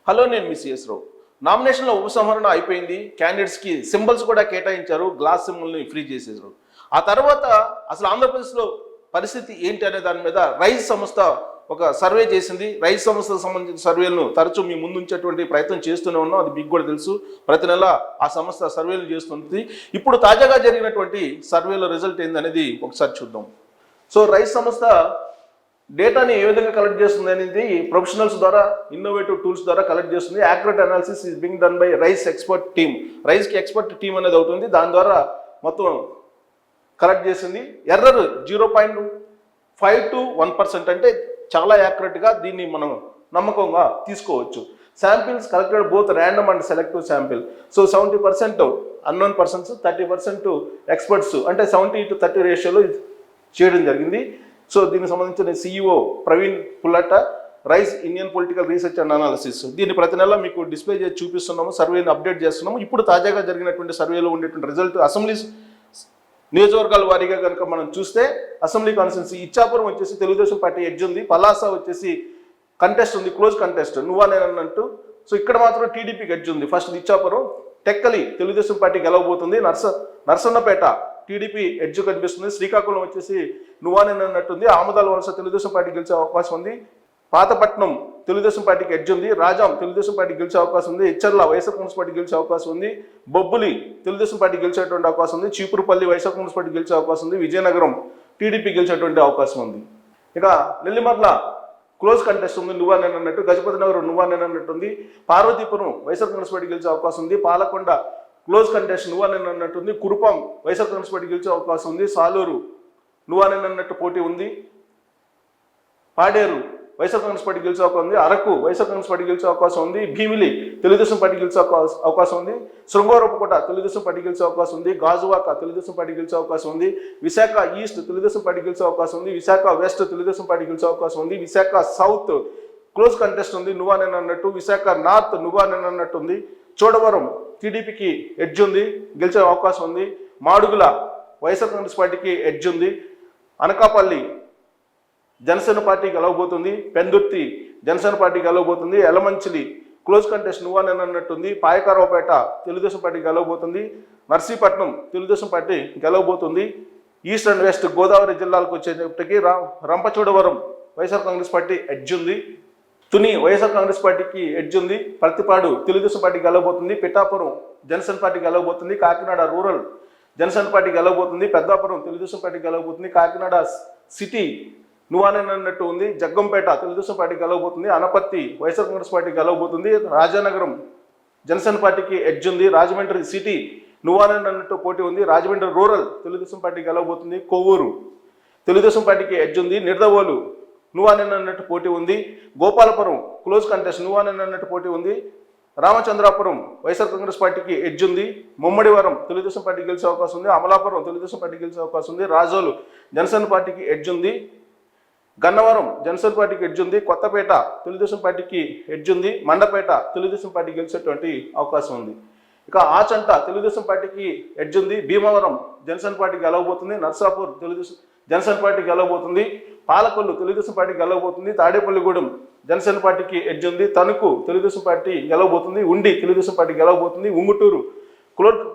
Hello, నేను మీ CS రావు. నామినేషన్ల ఉపసంహరణ అయిపోయింది. క్యాండిడేట్స్కి సింబల్స్ కూడా కేటాయించారు, గ్లాస్ సింబల్ని ఫ్రీ చేసేసారు. ఆ తర్వాత అసలు ఆంధ్రప్రదేశ్లో పరిస్థితి ఏంటి అనే దాని మీద రైజ్ సంస్థ ఒక సర్వే చేసింది. రైజ్ సంస్థకు సంబంధించిన సర్వేలను తరచూ మీ ముందుంచేటువంటి ప్రయత్నం చేస్తూనే ఉన్నాం, అది మీకు కూడా తెలుసు. ప్రతి నెల ఆ సంస్థ సర్వేలు చేస్తుంది. ఇప్పుడు తాజాగా జరిగినటువంటి సర్వేలో రిజల్ట్ ఏందనేది ఒకసారి చూద్దాం. సో రైజ్ సంస్థ డేటాని ఏ విధంగా కలెక్ట్ చేస్తుంది అనేది ప్రొఫెషనల్స్ ద్వారా, ఇన్నోవేటివ్ టూల్స్ ద్వారా కలెక్ట్ చేస్తుంది. Accurate analysis is being done by Rise expert team. రైజ్కి ఎక్స్పర్ట్ టీమ్ అనేది అవుతుంది, దాని ద్వారా మొత్తం కలెక్ట్ చేసింది. ఎర్రర్ 0.5 to 1%, అంటే చాలా యాక్యురేట్గా దీన్ని మనం నమ్మకంగా తీసుకోవచ్చు. Samples collected both random and selective sample. So 70% unknown persons, 30% experts, అంటే 70-30 రేషియోలో చేయడం జరిగింది. సో దీనికి సంబంధించిన CEO Praveen Pullatta, Rise Indian political research and analysis. దీన్ని ప్రతి నెల మీకు డిస్ప్లే చేసి చూపిస్తున్నాము, సర్వేని అప్డేట్ చేస్తున్నాము. ఇప్పుడు తాజాగా జరిగినటువంటి సర్వేలో ఉండేటువంటి రిజల్ట్ అసెంబ్లీ నియోజకవర్గాల వారీగా కనుక మనం చూస్తే, అసెంబ్లీ కాన్స్టిట్యున్సీ ఇచ్చాపురం వచ్చేసి తెలుగుదేశం పార్టీ ఎడ్జ్ ఉంది, పలాస వచ్చేసి కంటెస్ట్ ఉంది, క్లోజ్ కంటెస్ట్, నువ్వా నేనన్నట్టు. సో ఇక్కడ మాత్రం టీడీపీకి ఎడ్జ్ ఉంది. First Ichchapuram, Tekkali Telugu Desam party గెలవబోతుంది, Narasannapeta TDP edge కనిపిస్తుంది, శ్రీకాకుళం వచ్చేసి నువ్వానేనన్నట్టుంది, ఆమదాల వలస తెలుగుదేశం పార్టీ గెలిచే అవకాశం ఉంది, పాతపట్నం తెలుగుదేశం పార్టీకి ఎడ్జ్ ఉంది, రాజాం తెలుగుదేశం పార్టీ గెలిచే అవకాశం ఉంది, హెచ్చర్ల వైఎస్ఆర్ కాంగ్రెస్ పార్టీ గెలిచే అవకాశం ఉంది, బొబ్బులి తెలుగుదేశం పార్టీ గెలిచేటువంటి అవకాశం ఉంది, చీపురుపల్లి వైఎస్ఆర్ కాంగ్రెస్ పార్టీ గెలిచే అవకాశం ఉంది, విజయనగరం టీడీపీ గెలిచేటువంటి అవకాశం ఉంది. ఇక నెల్లిమర్ల క్లోజ్ కంటెస్ట్ ఉంది, నువ్వా నేనన్నట్టు, గజపతి నగరం నువ్వా నేనన్నట్టుంది, పార్వతీపురం వైఎస్ఆర్ కాంగ్రెస్ పార్టీ గెలిచే అవకాశం ఉంది, పాలకొండ క్లోజ్ కంటెస్ట్ నువ్వా నేనన్నట్టుంది, కురుపాం వైఎస్ఆర్ కాంగ్రెస్ పార్టీ గెలిచే అవకాశం ఉంది, సాలూరు నువ్వా నేనన్నట్టు పోటీ ఉంది, పాడేరు వైఎస్ఆర్ కాంగ్రెస్ పార్టీ గెలిచే అవకాశం ఉంది, అరకు వైఎస్ఆర్ కాంగ్రెస్ పార్టీ గెలిచే అవకాశం ఉంది, భీమిలి తెలుగుదేశం పార్టీ గెలిచే అవకాశం ఉంది, శృంగారపుకోట తెలుగుదేశం పార్టీ గెలిచే అవకాశం ఉంది, గాజువాక తెలుగుదేశం పార్టీ గెలిచే అవకాశం ఉంది, విశాఖ ఈస్ట్ తెలుగుదేశం పార్టీ గెలిచే అవకాశం ఉంది, విశాఖ వెస్ట్ తెలుగుదేశం పార్టీ గెలిచే అవకాశం ఉంది, విశాఖ సౌత్ క్లోజ్ కంటెస్ట్ ఉంది నువ్వా నేనన్నట్టు, విశాఖ నార్త్ నువ్వా నేనన్నట్టు ఉంది, చోడవరం టీడీపీకి ఎడ్జ్ ఉంది, గెలిచే అవకాశం ఉంది, మాడుగుల వైఎస్ఆర్ కాంగ్రెస్ పార్టీకి ఎడ్జ్ ఉంది, Anakapalli Janasena party గెలవబోతుంది, Pendurthi Janasena party గెలవబోతుంది, Yelamanchili close contest నువ్వా నేనన్నట్టుంది, Payakaraopeta Telugu Desam party గెలవబోతుంది, Narsipatnam Telugu Desam party గెలవబోతుంది, east and west Godavari జిల్లాలకు వచ్చేటప్పటికి రంపచోడవరం వైఎస్ఆర్ కాంగ్రెస్ పార్టీ ఎడ్జ్ ఉంది, తుని వైఎస్ఆర్ కాంగ్రెస్ పార్టీకి ఎడ్జ్ ఉంది, Prathipadu Telugu Desam party గెలవబోతుంది, Pithapuram Janasena party గెలవబోతుంది, Kakinada rural Janasena party గెలవబోతుంది, Peddapuram Telugu Desam party గెలవబోతుంది, Kakinada city నువ్వానేనన్నట్టు ఉంది, జగ్గంపేట తెలుగుదేశం పార్టీ గెలవబోతుంది, అనపర్తి వైఎస్ఆర్ కాంగ్రెస్ పార్టీ గెలవబోతుంది, రాజానగరం జనసేన పార్టీకి ఎడ్జ్ ఉంది, రాజమండ్రి సిటీ నువ్వానేనన్నట్టు పోటీ ఉంది, రాజమండ్రి రూరల్ తెలుగుదేశం పార్టీ గెలవబోతుంది, కొవ్వూరు తెలుగుదేశం పార్టీకి ఎడ్జ్ ఉంది, నిడదవోలు నువ్వానేనన్నట్టు పోటీ ఉంది, గోపాలపురం క్లోజ్ కంటెస్ట్ నువ్వానేనన్నట్టు పోటీ ఉంది, రామచంద్రాపురం వైఎస్ఆర్ కాంగ్రెస్ పార్టీకి ఎడ్జ్ ఉంది, ముమ్మడివరం తెలుగుదేశం పార్టీ గెలిచే అవకాశం ఉంది, అమలాపురం తెలుగుదేశం పార్టీ గెలిచే అవకాశం ఉంది, రాజోలు జనసేన పార్టీకి ఎడ్జ్ ఉంది, గన్నవరం జనసేన పార్టీకి ఎడ్జ్ ఉంది, కొత్తపేట తెలుగుదేశం పార్టీకి ఎడ్జ్ ఉంది, మండపేట తెలుగుదేశం పార్టీ గెలిచేటువంటి అవకాశం ఉంది. ఇక ఆచంట తెలుగుదేశం పార్టీకి ఎడ్జ్ ఉంది, Bhimavaram Janasena party గెలవబోతుంది, Narsapur Telugu Desam Janasena party గెలవబోతుంది, Palakollu Telugu Desam party గెలవబోతుంది, Tadepalligudem Janasena పార్టీకి ఎడ్జ్ ఉంది, తణుకు తెలుగుదేశం పార్టీ గెలవబోతుంది, ఉండి Telugu Desam party గెలవబోతుంది, Unguturu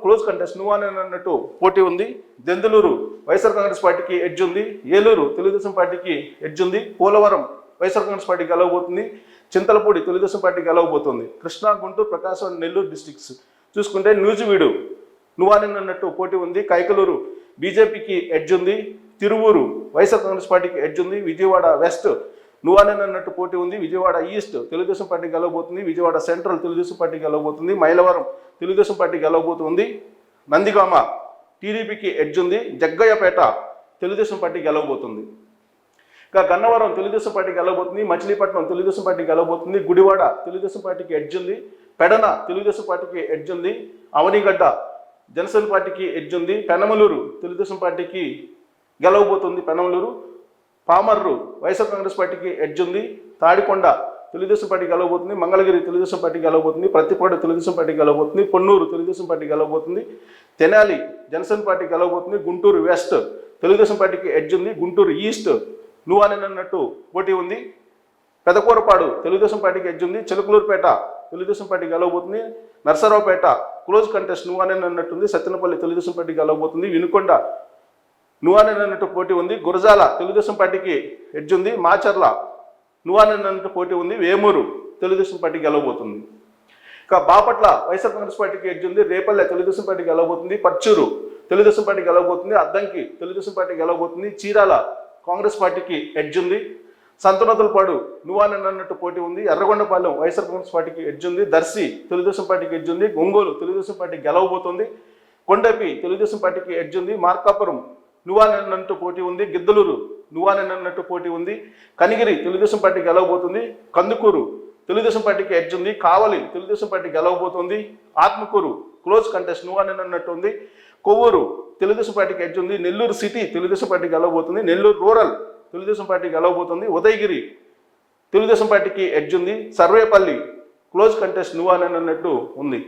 close contest నువ్వానేనన్నట్టు పోటీ ఉంది, దెందులూరు వైఎస్ఆర్ కాంగ్రెస్ పార్టీకి ఎడ్జ్ ఉంది, ఏలూరు తెలుగుదేశం పార్టీకి ఎడ్జ్ ఉంది, పోలవరం వైఎస్ఆర్ కాంగ్రెస్ పార్టీ గెలవబోతుంది, చింతలపూడి తెలుగుదేశం పార్టీ గెలవబోతుంది. కృష్ణా, గుంటూరు, ప్రకాశం, నెల్లూరు డిస్ట్రిక్ట్స్ చూసుకుంటే నూజివీడు నువ్వానేనన్నట్టు పోటీ ఉంది, కైకలూరు బీజేపీకి ఎడ్జ్ ఉంది, తిరువూరు వైఎస్ఆర్ కాంగ్రెస్ పార్టీకి ఎడ్జ్ ఉంది, విజయవాడ వెస్ట్ నువ్వానేనన్నట్టు పోటీ ఉంది, Vijayawada east Telugu Desam party గెలవబోతుంది, Vijayawada central Telugu Desam party గెలవబోతుంది, Mylavaram Telugu Desam party గెలవబోతుంది, Nandigama టీడీపీకి ఎడ్జ్ ఉంది, జగ్గయ్యపేట తెలుగుదేశం పార్టీ గెలవబోతుంది. ఇక గన్నవరం తెలుగుదేశం పార్టీ గెలవబోతుంది, మచిలీపట్నం తెలుగుదేశం పార్టీ గెలవబోతుంది, గుడివాడ తెలుగుదేశం పార్టీకి ఎడ్జ్ ఉంది, పెడన తెలుగుదేశం పార్టీకి ఎడ్జ్ ఉంది, అవనిగడ్డ జనసేన పార్టీకి ఎడ్జ్ ఉంది, పెనమలూరు తెలుగుదేశం పార్టీకి గెలవబోతుంది, పెనమలూరు పామర్రు వైఎస్ఆర్ కాంగ్రెస్ పార్టీకి ఎడ్జ్ ఉంది, Tadikonda Telugu Desam party గెలవబోతుంది, Mangalagiri Telugu Desam party గెలవబోతుంది, Prathipadu Telugu Desam party గెలవబోతుంది, Ponnuru Telugu Desam party గెలవబోతుంది, Tenali Janasena party గెలవబోతుంది, Guntur west Telugu Desam పార్టీకి ఎడ్జ్ ఉంది, గుంటూరు ఈస్ట్ నువ్వానేనన్నట్టు పోటీ ఉంది, పెదకూరపాడు తెలుగుదేశం పార్టీకి ఎడ్జ్ ఉంది, Chilakaluripet Telugu Desam party గెలవబోతుంది. Narasaraopet close contest నువ్వానే అన్నట్టుంది. సత్తెనపల్లి తెలుగుదేశం పార్టీ గెలవబోతుంది. వినుకొండ నువ్వానే అన్నట్టు పోటీ ఉంది. గురజాల తెలుగుదేశం పార్టీకి ఎడ్జ్ ఉంది. మాచర్ల నువ్వానే అన్నట్టు పోటీ ఉంది. వేమూరు తెలుగుదేశం పార్టీ గెలవబోతుంది. ఇక బాపట్ల వైఎస్ఆర్ కాంగ్రెస్ పార్టీకి ఎడ్జ్ ఉంది. Repalle Telugu Desam party గెలవబోతుంది. Parchur Telugu Desam party గెలవబోతుంది. Addanki Telugu Desam party గెలవబోతుంది. Chirala Congress పార్టీకి ఎడ్జ్ ఉంది. సంతనోతులపాడు నువ్వానే అన్నట్టు పోటీ ఉంది. ఎర్రగొండపాలెం వైఎస్ఆర్ కాంగ్రెస్ పార్టీకి ఎడ్జ్ ఉంది. దర్శి తెలుగుదేశం పార్టీకి ఎడ్జ్ ఉంది. ఒంగోలు తెలుగుదేశం పార్టీ గెలవబోతుంది. కొండపి తెలుగుదేశం పార్టీకి ఎడ్జ్ ఉంది. మార్కాపురం నువ్వానే అన్నట్టు పోటీ ఉంది. గిద్దలూరు నువ్వానే అన్నట్టు పోటీ ఉంది. కనిగిరి తెలుగుదేశం పార్టీ గెలవబోతుంది. కందుకూరు తెలుగుదేశం పార్టీకి ఎడ్జ్ ఉంది. కావలి Telugu Desam party గెలవబోతుంది. Atmakur close contest నువ్వానే అన్నట్టు ఉంది. కొవ్వూరు తెలుగుదేశం పార్టీకి ఎడ్జ్ ఉంది. Nellore city Telugu Desam party గెలవబోతుంది. Nellore rural Telugu Desam party గెలవబోతుంది. Udayagiri Telugu Desam పార్టీకి ఎడ్జ్ ఉంది. సర్వేపల్లి క్లోజ్ కంటెస్ట్ నువ్వానే అన్నట్టు ఉంది.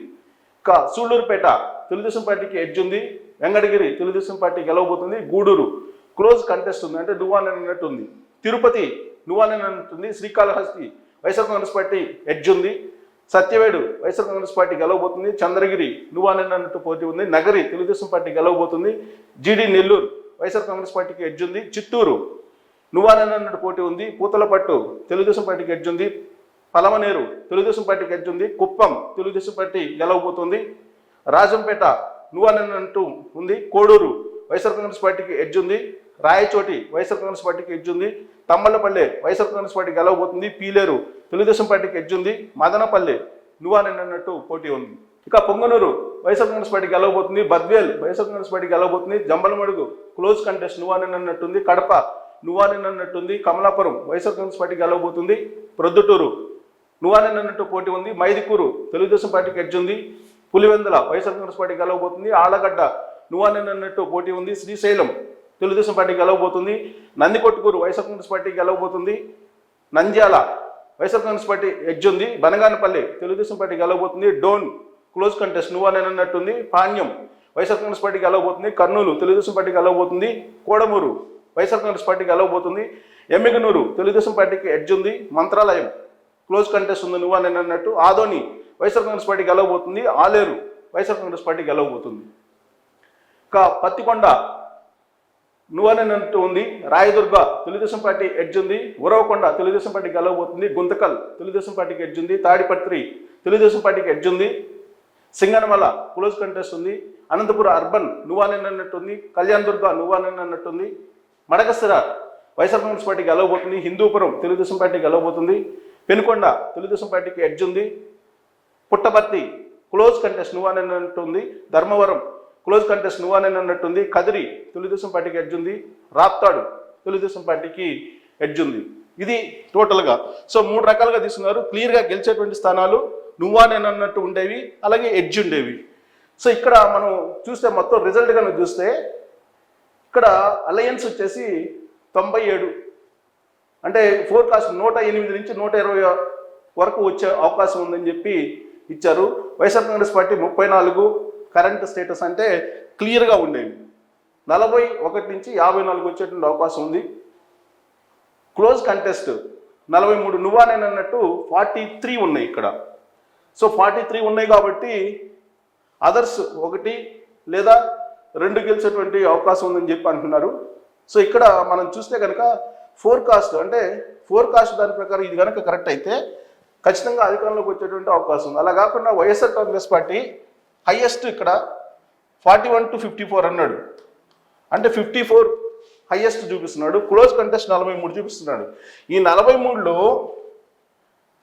ఇంకా సూళ్లూరుపేట తెలుగుదేశం పార్టీకి ఎడ్జ్ ఉంది. Venkatagiri Telugu Desam party గెలవబోతుంది. Gudur close contest ఉంది, అంటే నువ్వానే అన్నట్టు ఉంది. తిరుపతి నువ్వానే అన్నట్టుంది. శ్రీకాళహస్తి వైఎస్ఆర్ కాంగ్రెస్ పార్టీ ఎడ్జ్ ఉంది. సత్యవేడు వైఎస్ఆర్ కాంగ్రెస్ పార్టీ గెలవబోతుంది. చంద్రగిరి నువ్వానే అన్నట్టు పోటీ ఉంది. నగరి తెలుగుదేశం పార్టీ గెలవబోతుంది. జీడి నెల్లూరు వైఎస్ఆర్ కాంగ్రెస్ పార్టీకి ఎడ్జ్ ఉంది. చిత్తూరు నువ్వానే అన్నట్టు పోటీ ఉంది. పూతలపట్టు తెలుగుదేశం పార్టీకి ఎడ్జ్ ఉంది. పలమనేరు తెలుగుదేశం పార్టీకి ఎడ్జ్ ఉంది. కుప్పం తెలుగుదేశం పార్టీ గెలవబోతుంది. రాజంపేట నువ్వానే అన్నట్టు ఉంది. కోడూరు వైఎస్ఆర్ కాంగ్రెస్ పార్టీకి ఎడ్జ్ ఉంది. రాయచోటి వైఎస్ఆర్ కాంగ్రెస్ పార్టీకి ఎడ్జ్ ఉంది. తమ్మలపల్లె వైఎస్ఆర్ కాంగ్రెస్ పార్టీ గెలవబోతుంది. పీలేరు తెలుగుదేశం పార్టీకి ఎడ్జ్ ఉంది. మదనపల్లె నువ్వానే అన్నట్టు పోటీ ఉంది. ఇక పొంగనూరు వైఎస్ఆర్ కాంగ్రెస్ పార్టీ గెలవబోతుంది. బద్వేల్ వైఎస్ఆర్ కాంగ్రెస్ పార్టీ గెలవబోతుంది. జంబలమడుగు క్లోజ్ కంటెస్ట్ నువ్వానే అన్నట్టుంది. కడప నువ్వానే అన్నట్టుంది. కమలాపురం వైఎస్ఆర్ కాంగ్రెస్ పార్టీ గెలవబోతుంది. ప్రొద్దుటూరు నువ్వానే అన్నట్టు పోటీ ఉంది. మైదుకూరు తెలుగుదేశం పార్టీకి ఎడ్జ్ ఉంది. పులివెందుల వైఎస్ఆర్ కాంగ్రెస్ పార్టీ గెలవబోతుంది. ఆళ్లగడ్డ నువ్వానే అన్నట్టు పోటీ ఉంది. శ్రీశైలం తెలుగుదేశం పార్టీ గెలవబోతుంది. నందికొట్కూరు వైఎస్ఆర్ కాంగ్రెస్ పార్టీ గెలవబోతుంది. నంద్యాల వైఎస్ఆర్ కాంగ్రెస్ పార్టీ ఎడ్జ్ ఉంది. బనగానపల్లి తెలుగుదేశం పార్టీ గెలవబోతుంది. డోన్ క్లోజ్ కంటెస్ట్ నువ్వానే అన్నట్టుంది. పాణ్యం వైఎస్ఆర్ కాంగ్రెస్ పార్టీ గెలవబోతుంది. కర్నూలు తెలుగుదేశం పార్టీ గెలవబోతుంది. కోడమూరు వైఎస్ఆర్ కాంగ్రెస్ పార్టీ గెలవబోతుంది. ఎమ్మిగనూరు తెలుగుదేశం పార్టీకి ఎడ్జ్ ఉంది. మంత్రాలయం క్లోజ్ కంటెస్ట్ ఉంది నువ్వానే అన్నట్టు. ఆదోని వైఎస్ఆర్ కాంగ్రెస్ పార్టీ గెలవబోతుంది. ఆలేరు వైఎస్ఆర్ కాంగ్రెస్ పార్టీ గెలవబోతుంది. ఇంకా పత్తికొండ నువ్వానే అన్నట్టు ఉంది. రాయదుర్గ తెలుగుదేశం పార్టీ ఎడ్జ్ ఉంది. ఉరవకొండ తెలుగుదేశం పార్టీ గెలవబోతుంది. గుంతకల్ తెలుగుదేశం పార్టీకి ఎడ్జ్ ఉంది. తాడిపత్రి తెలుగుదేశం పార్టీకి ఎడ్జ్ ఉంది. సింగనమల క్లోజ్ కంటెస్ట్ ఉంది. అనంతపురం అర్బన్ నువ్వానే అన్నట్టుంది. కళ్యాణదుర్గ నువ్వానే అన్నట్టుంది. మడకసిర వైఎస్ఆర్ కాంగ్రెస్ పార్టీ గెలవబోతుంది. హిందూపురం తెలుగుదేశం పార్టీ గెలవబోతుంది. పెనుకొండ తెలుగుదేశం పార్టీకి ఎడ్జ్ ఉంది. పుట్టపర్తి క్లోజ్ కంటెస్ట్ నువ్వానే అన్నట్టుంది. ధర్మవరం క్లోజ్ కంటెస్ట్ నువ్వానే అన్నట్టుంది. కదిరి తెలుగుదేశం పార్టీకి ఎడ్జ్ ఉంది. రాప్తాడు తెలుగుదేశం పార్టీకి ఎడ్జ్ ఉంది. ఇది టోటల్గా. సో 3 రకాలుగా తీసుకున్నారు. క్లియర్గా గెలిచేటువంటి స్థానాలు నువ్వానే అన్నట్టు ఉండేవి, అలాగే ఎడ్జ్ ఉండేవి. సో ఇక్కడ మనం చూస్తే మొత్తం రిజల్ట్ కనుక చూస్తే ఇక్కడ అలయన్స్ వచ్చేసి 97, అంటే ఫోర్కాస్ట్ 108 నుంచి 120 వరకు వచ్చే అవకాశం ఉందని చెప్పి ఇచ్చారు. YSR Congress party 34 current status అంటే క్లియర్గా ఉండేవి. 41 నుంచి 54 వచ్చేటువంటి అవకాశం ఉంది. క్లోజ్ కంటెస్ట్ 43 నువ్వానే అన్నట్టు 43 ఉన్నాయి ఇక్కడ. సో 43 ఉన్నాయి కాబట్టి అదర్స్ 1 లేదా 2 గెలిచేటువంటి అవకాశం ఉందని చెప్పి అంటున్నారు. సో ఇక్కడ మనం చూస్తే కనుక ఫోర్కాస్ట్, అంటే ఫోర్కాస్ట్ దాని ప్రకారం ఇది కనుక కరెక్ట్ అయితే ఖచ్చితంగా అధికారంలోకి వచ్చేటువంటి అవకాశం ఉంది. అలా కాకుండా వైఎస్ఆర్ కాంగ్రెస్ పార్టీ హైయెస్ట్ ఇక్కడ 41 to 54 అన్నాడు, అంటే 54 హైయెస్ట్ చూపిస్తున్నాడు. క్లోజ్ కంటెస్ట్ 43 చూపిస్తున్నాడు. ఈ 43లో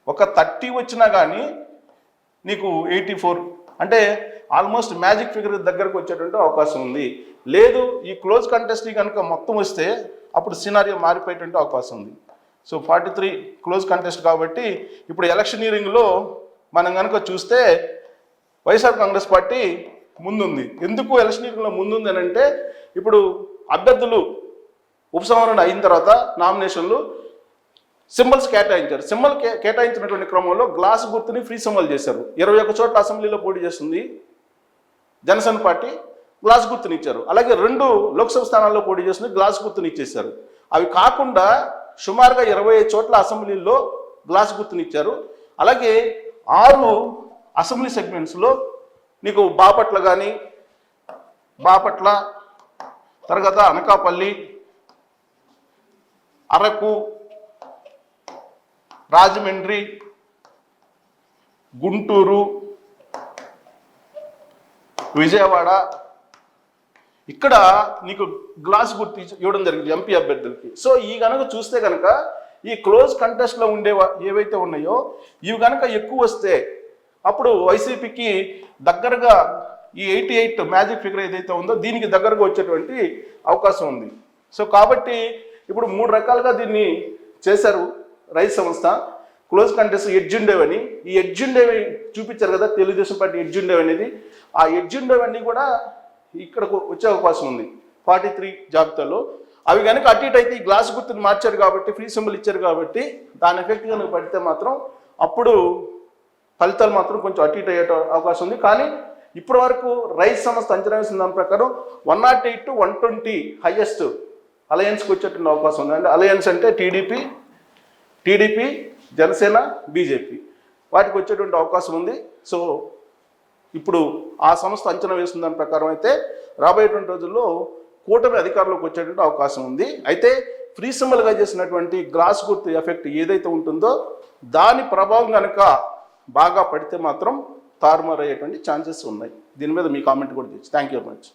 ఒక 30 వచ్చినా కానీ నీకు 84, అంటే ఆల్మోస్ట్ మ్యాజిక్ ఫిగర్ దగ్గరకు వచ్చేటువంటి అవకాశం ఉంది. లేదు ఈ క్లోజ్ కంటెస్ట్ కనుక మొత్తం వస్తే అప్పుడు సినారియో మారిపోయేటువంటి అవకాశం ఉంది. సో 43 క్లోజ్ కంటెస్ట్ కాబట్టి ఇప్పుడు ఎలక్షనీరింగ్లో మనం కనుక చూస్తే వైఎస్ఆర్ కాంగ్రెస్ పార్టీ ముందుంది. ఎందుకు ఎలక్షనీరింగ్లో ముందుంది అని అంటే ఇప్పుడు అభ్యర్థులు ఉపసంహరణ అయిన తర్వాత నామినేషన్లు సింబల్స్ కేటాయించారు. సింబల్ కేటాయించినటువంటి క్రమంలో గ్లాస్ గుర్తుని ఫ్రీ సింబల్ చేశారు. 21 చోట్ల అసెంబ్లీలో పోటీ చేస్తుంది జనసేన పార్టీ, గ్లాస్ గుర్తుని ఇచ్చారు. అలాగే 2 లోక్సభ స్థానాల్లో పోటీ చేస్తుంది, గ్లాస్ గుర్తుని ఇచ్చేశారు. అవి కాకుండా సుమారుగా 25 చోట్ల అసెంబ్లీలో గ్లాస్ గుర్తుని ఇచ్చారు. అలాగే 6 అసెంబ్లీ సెగ్మెంట్స్లో నీకు బాపట్ల కానీ, బాపట్ల తర్వాత అనకాపల్లి, అరకు, రాజమండ్రి, గుంటూరు, విజయవాడ, ఇక్కడ నీకు గ్లాస్ గుర్తు ఇవ్వడం జరిగింది ఎంపీ అభ్యర్థులకి. సో ఈ కనుక చూస్తే కనుక ఈ క్లోజ్ కంటెస్ట్లో ఏవైతే ఉన్నాయో ఇవి కనుక ఎక్కువ వస్తే అప్పుడు వైసీపీకి దగ్గరగా ఈ 88 మ్యాజిక్ ఫిగర్ ఏదైతే ఉందో దీనికి దగ్గరగా వచ్చేటువంటి అవకాశం ఉంది. సో కాబట్టి ఇప్పుడు 3 రకాలుగా దీన్ని చేశారు రైతు సంస్థ. క్లోజ్ కంటెస్ట్ ఎడ్జుండేవ్ అని, ఈ ఎడ్జుండేవ్ చూపించారు కదా తెలుగుదేశం పార్టీ ఎడ్జుండేవ్ అనేది, ఆ ఎడ్జుండేవ్ అన్నీ కూడా ఇక్కడకు వచ్చే అవకాశం ఉంది 43 జాబితాలో. అవి కనుక అటు ఇటు అయితే ఈ గ్లాస్ గుర్తుని మార్చారు కాబట్టి, ఫ్రీ సింబల్ ఇచ్చారు కాబట్టి దాని ఎఫెక్ట్ కనుక పడితే మాత్రం అప్పుడు ఫలితాలు మాత్రం కొంచెం అటు ఇటు అయ్యే అవకాశం ఉంది. కానీ ఇప్పటి వరకు రైతు సంస్థ అంచనా వేసిన దాని ప్రకారం 108 to 120 హైయెస్ట్ అలయన్స్కి వచ్చేటువంటి అవకాశం ఉంది. అంటే అలయన్స్ అంటే టీడీపీ, జనసేన, బీజేపీ వాటికి వచ్చేటువంటి అవకాశం ఉంది. సో ఇప్పుడు ఆ సంస్థ అంచనా వేసిన దాని ప్రకారం అయితే రాబోయేటువంటి రోజుల్లో కూటమి అధికారంలోకి వచ్చేటువంటి అవకాశం ఉంది. అయితే ఫ్రీ సింబల్గా చేసినటువంటి గ్లాస్ గుర్తు ఎఫెక్ట్ ఏదైతే ఉంటుందో దాని ప్రభావం కనుక బాగా పడితే మాత్రం తారుమారు అయ్యేటువంటి ఛాన్సెస్ ఉన్నాయి. దీని మీద మీ కామెంట్ కూడా తెచ్చు. Thank you very much.